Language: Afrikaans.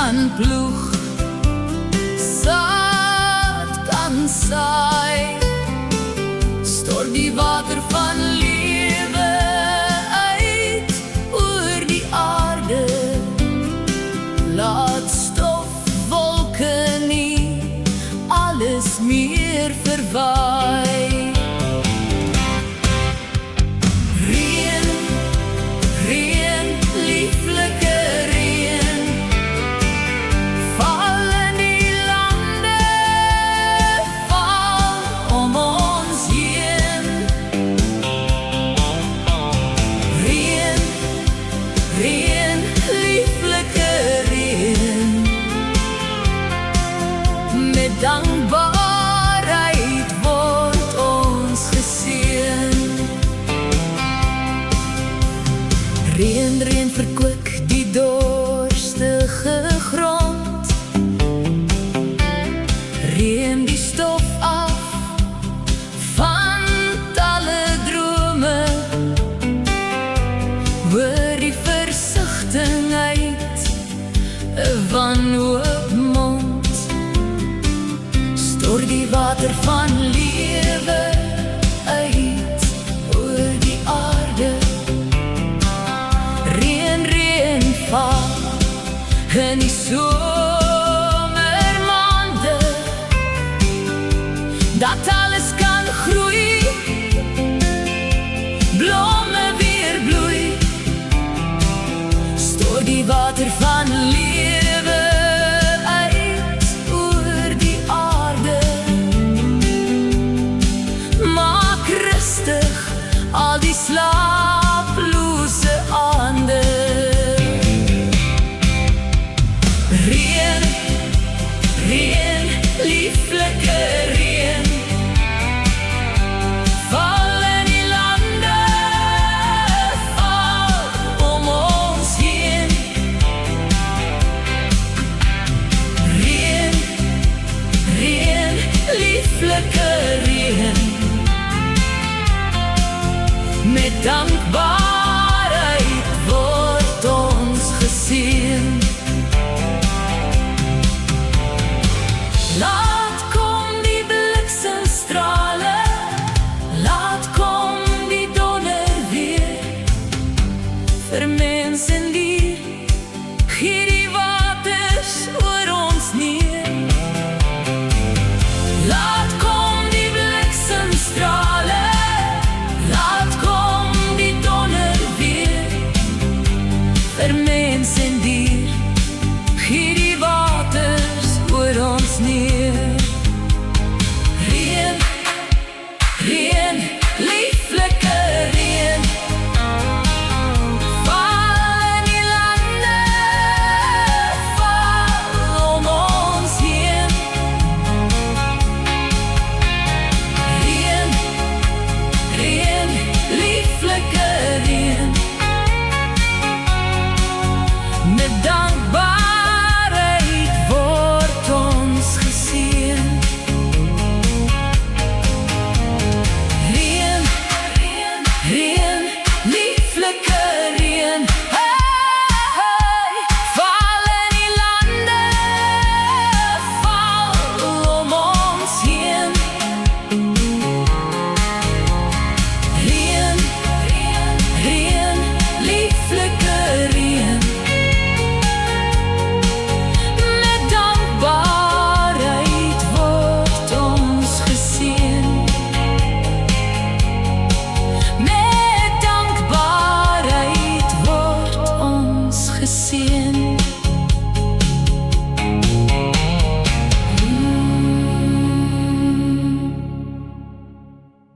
kan ploeg, saad kan saai, stort die water van lewe uit oor die aarde, laat stof, wolke nie alles meer verwaai. Dankbaarheid word ons geseën. Reën, reën verkoop die dorstige grond, reën die stof af van talle drome, hoor die versigtigheid van hoopmond. Stort die water van lewe uit oor die aarde, reën, reën val in die somermaande, dat alles kan groei, blomme weer bloei. Stort die water van lewe al die slaaplose aande. Reën, reën, lieflike reën, val in die lande, val om ons heen. Reën, reën, lieflike reën, met dankbaarheid